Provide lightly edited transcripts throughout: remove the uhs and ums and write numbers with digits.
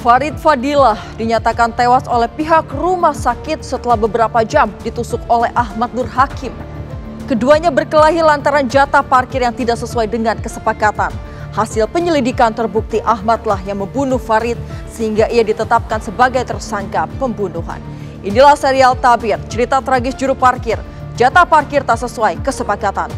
Farid Fadilah dinyatakan tewas oleh pihak rumah sakit setelah beberapa jam ditusuk oleh Ahmad Nur Hakim. Keduanya berkelahi lantaran jatah parkir yang tidak sesuai dengan kesepakatan. Hasil penyelidikan terbukti Ahmadlah yang membunuh Farid sehingga ia ditetapkan sebagai tersangka pembunuhan. Inilah serial Tabir, cerita tragis juru parkir. Jatah parkir tak sesuai kesepakatan.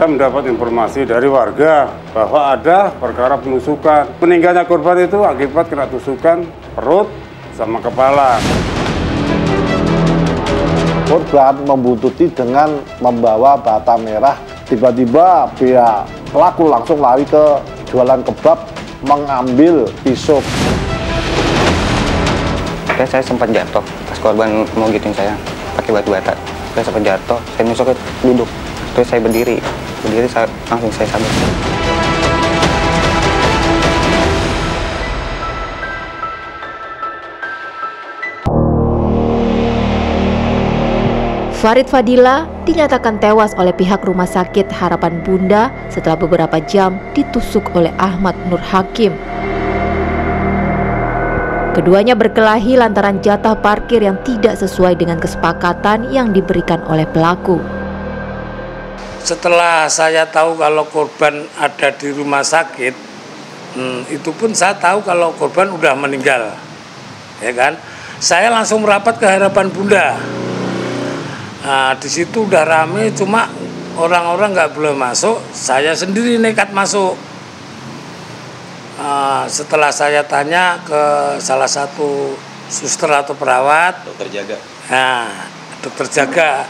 Kita mendapat informasi dari warga bahwa ada perkara penusukan. Meninggalnya korban itu akibat kena tusukan perut sama kepala. Korban membuntuti dengan membawa bata merah. Tiba-tiba pihak pelaku langsung lari ke jualan kebab mengambil pisau. Saya sempat jatuh pas korban mau gituin saya pakai batu bata. Saya sempat jatuh, saya nusuk duduk. Terus saya berdiri langsung saya sabuk. Farid Fadilah dinyatakan tewas oleh pihak Rumah Sakit Harapan Bunda setelah beberapa jam ditusuk oleh Ahmad Nur Hakim. Keduanya berkelahi lantaran jatah parkir yang tidak sesuai dengan kesepakatan yang diberikan oleh pelaku. Setelah saya tahu kalau korban ada di rumah sakit, itu pun saya tahu kalau korban udah meninggal, ya kan? Saya langsung merapat ke Harapan Bunda. Nah, di situ udah rame, cuma orang-orang nggak boleh masuk. Saya sendiri nekat masuk. Setelah saya tanya ke salah satu suster atau perawat, dokter jaga. Nah, dokter jaga,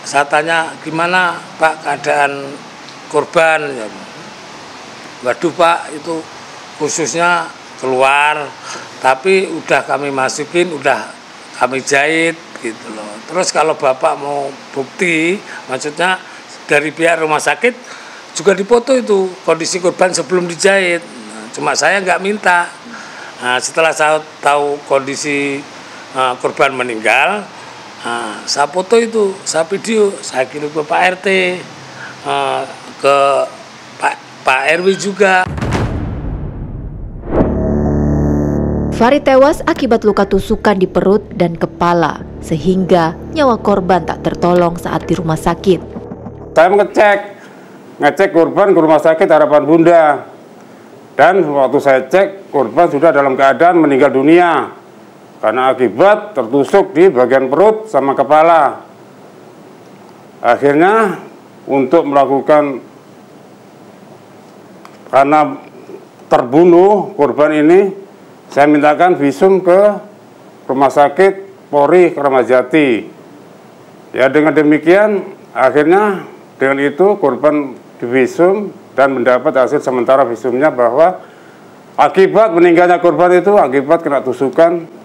saya tanya gimana Pak keadaan korban. Waduh Pak, itu khususnya keluar, tapi udah kami masukin, udah kami jahit gitu loh. Terus kalau Bapak mau bukti, maksudnya dari pihak rumah sakit juga dipoto itu kondisi korban sebelum dijahit. Cuma saya nggak minta. Nah, setelah saya tahu kondisi korban meninggal, saya foto itu, saya video, saya kirim ke Pak RT, ke Pak RW juga. Farid tewas akibat luka tusukan di perut dan kepala, sehingga nyawa korban tak tertolong saat di rumah sakit. Saya ngecek korban ke rumah sakit Harapan Bunda. Dan waktu saya cek, korban sudah dalam keadaan meninggal dunia karena akibat tertusuk di bagian perut sama kepala. Akhirnya untuk melakukan, karena terbunuh korban ini, saya mintakan visum ke Rumah Sakit Polri Kramat Jati. Ya, dengan demikian akhirnya dengan itu korban divisum dan mendapat hasil sementara visumnya bahwa akibat meninggalnya korban itu akibat kena tusukan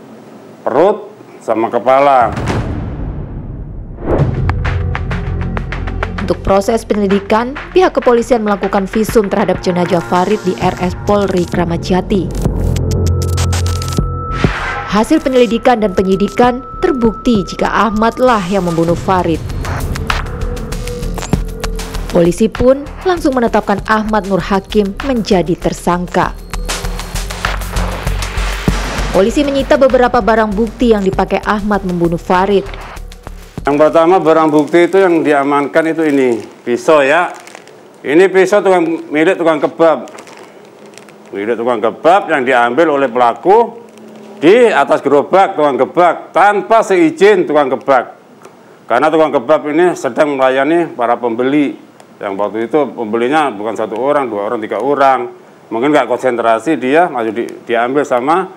perut sama kepala. Untuk proses penyelidikan, pihak kepolisian melakukan visum terhadap jenazah Farid di RS Polri Kramat Jati. Hasil penyelidikan dan penyidikan terbukti jika Ahmadlah yang membunuh Farid. Polisi pun langsung menetapkan Ahmad Nur Hakim menjadi tersangka. Polisi menyita beberapa barang bukti yang dipakai Ahmad membunuh Farid. Yang pertama barang bukti itu yang diamankan itu ini, pisau ya. Ini pisau milik tukang kebab. Milik tukang kebab yang diambil oleh pelaku di atas gerobak tukang kebab tanpa seizin tukang kebab. Karena tukang kebab ini sedang melayani para pembeli. Yang waktu itu pembelinya bukan 1 orang, 2 orang, 3 orang. Mungkin nggak konsentrasi, dia langsung diambil sama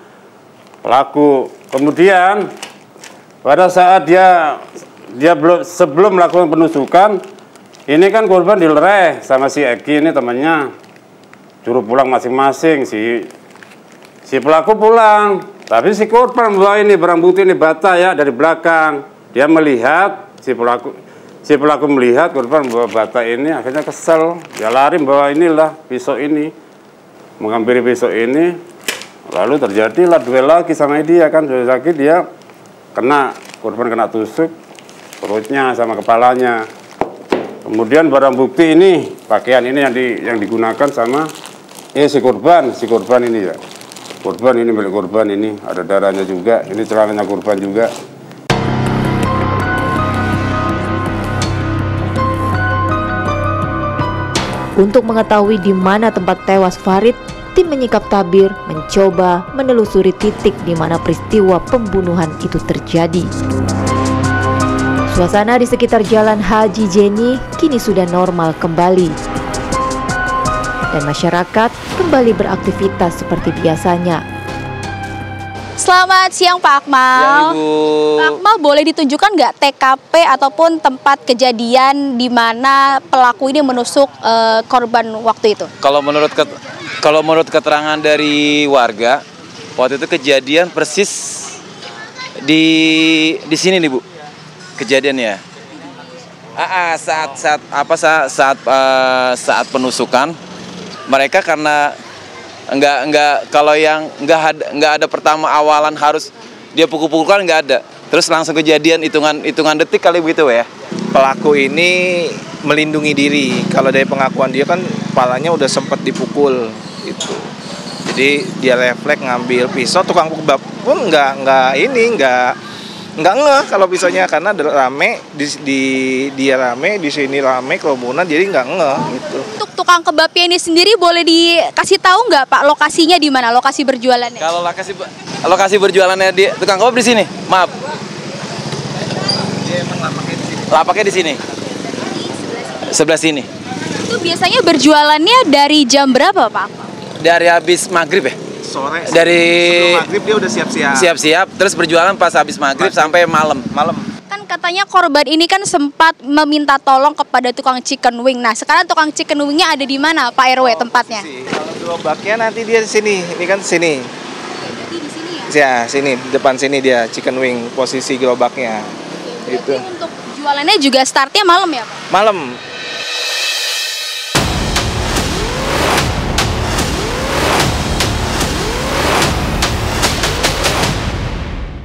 pelaku. Kemudian pada saat sebelum melakukan penusukan, ini kan korban dilerai sama si Eki ini temannya. Suruh pulang masing-masing, si pelaku pulang. Tapi si korban membawa ini barang bukti ini bata ya dari belakang. Dia melihat si pelaku melihat korban membawa bata ini, akhirnya kesel. Dia lari membawa inilah pisau ini, menghampiri pisau ini, Lalu terjadilah duel lagi sama dia kan, sudah sakit dia korban kena tusuk perutnya sama kepalanya. Kemudian barang bukti ini, pakaian ini yang digunakan sama si korban ini ya. Korban ini milik korban ini, ada darahnya juga, ini celananya korban juga. Untuk mengetahui di mana tempat tewas Farid, tim menyikap tabir mencoba menelusuri titik di mana peristiwa pembunuhan itu terjadi. Suasana di sekitar Jalan Haji Jeni kini sudah normal kembali. Dan masyarakat kembali beraktivitas seperti biasanya. Selamat siang Pak Akmal. Ya, Ibu. Pak Akmal, boleh ditunjukkan nggak TKP ataupun tempat kejadian di mana pelaku ini menusuk korban waktu itu? Kalau menurut keterangan dari warga, waktu itu kejadian persis di sini nih Bu, kejadiannya. Saat penusukan, mereka karena nggak ada pertama awalan harus dia pukul-pukulan, nggak ada. Terus langsung kejadian hitungan detik kali begitu ya. Pelaku ini melindungi diri. Kalau dari pengakuan dia kan kepalanya udah sempat dipukul gitu. Jadi dia refleks ngambil pisau, tukang kebab pun nggak ngeh kalau pisaunya karena rame dia rame di sini rame kerumunan, jadi nggak ngeh gitu. Untuk tukang kebabnya ini sendiri boleh dikasih tahu nggak Pak lokasinya di mana, lokasi berjualannya? Kalau lokasi berjualannya di tukang kebab di sini, maaf. Dia emang lapaknya di sini. Sebelah sini. Itu biasanya berjualannya dari jam berapa Pak? Dari habis maghrib ya? Sore. Dari sebelum maghrib dia udah siap-siap. Siap-siap, terus berjualan pas habis maghrib sampai malam. Kan katanya korban ini kan sempat meminta tolong kepada tukang chicken wing. Nah, sekarang tukang chicken wingnya ada di mana Pak RW tempatnya? Kalau gerobaknya nanti dia di sini. Ini kan sini. Jadi di sini ya? Ya, sini depan sini dia chicken wing posisi gerobaknya. Oke, berarti untuk jualannya juga startnya malam ya Pak? Malam.